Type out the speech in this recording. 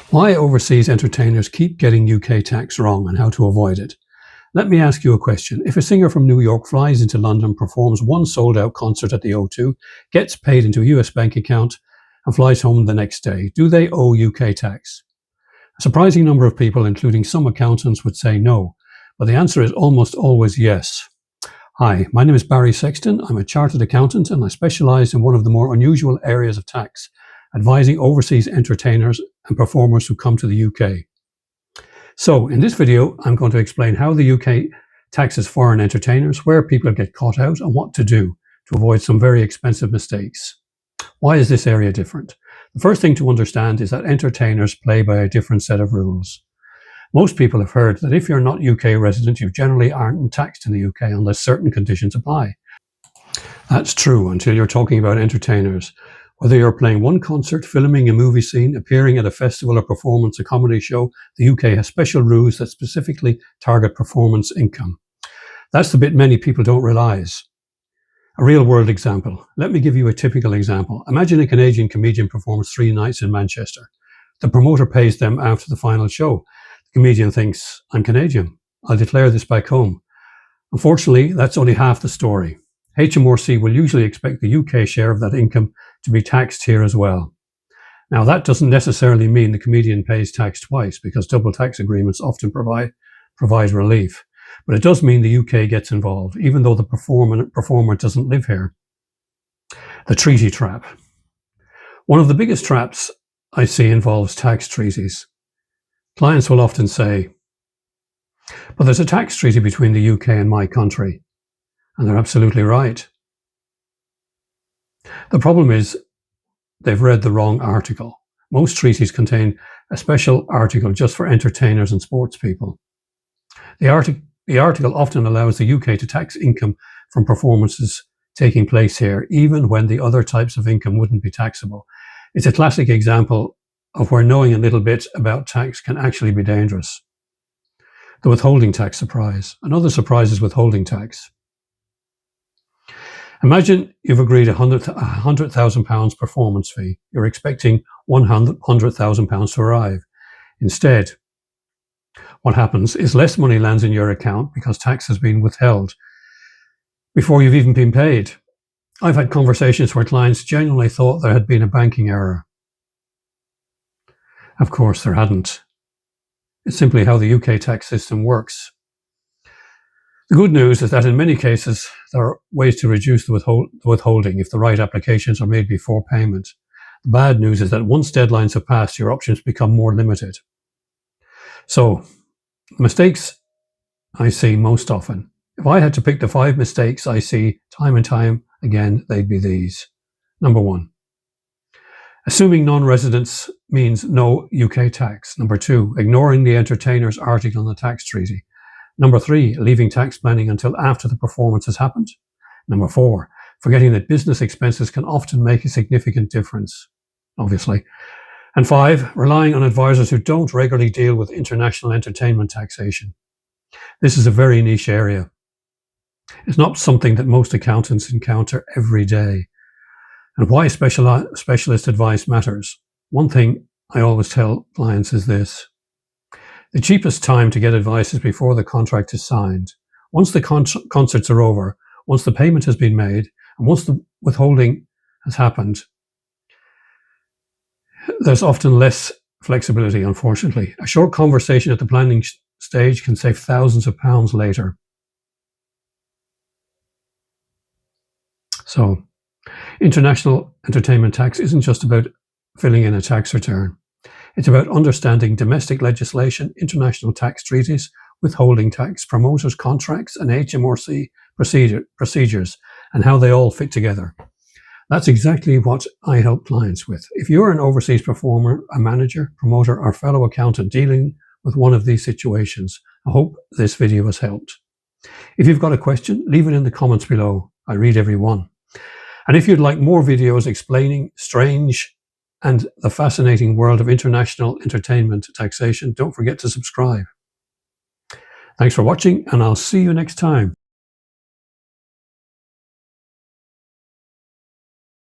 Why overseas entertainers keep getting UK tax wrong and how to avoid it. Let me ask you a question. If a singer from New York flies into London, performs one sold-out concert at the O2, gets paid into a US bank account, and flies home the next day, do they owe UK tax? A surprising number of people, including some accountants, would say no, but the answer is almost always yes. Hi, my name is Barry Sexton. I'm a chartered accountant and I specialise in one of the more unusual areas of tax, advising overseas entertainers and performers who come to the UK. So in this video, I'm going to explain how the UK taxes foreign entertainers, where people get caught out and what to do to avoid some very expensive mistakes. Why is this area different? The first thing to understand is that entertainers play by a different set of rules. Most people have heard that if you're not UK resident, you generally aren't taxed in the UK unless certain conditions apply. That's true until you're talking about entertainers. Whether you're playing one concert, filming a movie scene, appearing at a festival or performance, a comedy show, the UK has special rules that specifically target performance income. That's the bit many people don't realise. A real-world example. Let me give you a typical example. Imagine a Canadian comedian performs 3 nights in Manchester. The promoter pays them after the final show. The comedian thinks, I'm Canadian. I'll declare this back home. Unfortunately, that's only half the story. HMRC will usually expect the UK share of that income to be taxed here as well. Now, that doesn't necessarily mean the comedian pays tax twice, because double tax agreements often provide relief. But it does mean the UK gets involved, even though the performer doesn't live here. The treaty trap. One of the biggest traps I see involves tax treaties. Clients will often say, but there's a tax treaty between the UK and my country. And they're absolutely right. The problem is they've read the wrong article. Most treaties contain a special article just for entertainers and sports people. The article often allows the UK to tax income from performances taking place here, even when the other types of income wouldn't be taxable. It's a classic example of where knowing a little bit about tax can actually be dangerous. The withholding tax surprise. Another surprise is withholding tax. Imagine you've agreed £100,000 performance fee. You're expecting £100,000 to arrive. Instead, what happens is less money lands in your account because tax has been withheld before you've even been paid. I've had conversations where clients genuinely thought there had been a banking error. Of course, there hadn't. It's simply how the UK tax system works. The good news is that in many cases, there are ways to reduce the withholding if the right applications are made before payment. The bad news is that once deadlines have passed, your options become more limited. So, mistakes I see most often. If I had to pick the 5 mistakes I see time and time again, they'd be these. Number 1. Assuming non-residence means no UK tax. Number 2. Ignoring the entertainer's article on the tax treaty. Number 3, leaving tax planning until after the performance has happened. Number 4, forgetting that business expenses can often make a significant difference, obviously. And 5, relying on advisors who don't regularly deal with international entertainment taxation. This is a very niche area. It's not something that most accountants encounter every day. And why specialist advice matters. One thing I always tell clients is this. The cheapest time to get advice is before the contract is signed. Once the concerts are over, once the payment has been made, and once the withholding has happened, there's often less flexibility, unfortunately. A short conversation at the planning stage can save thousands of pounds later. So, international entertainment tax isn't just about filling in a tax return. It's about understanding domestic legislation, international tax treaties, withholding tax, promoters' contracts, and HMRC procedures, and how they all fit together. That's exactly what I help clients with. If you're an overseas performer, a manager, promoter, or fellow accountant dealing with one of these situations, I hope this video has helped. If you've got a question, leave it in the comments below. I read every one. And if you'd like more videos explaining strange and the fascinating world of international entertainment taxation, don't forget to subscribe. Thanks for watching, and I'll see you next time.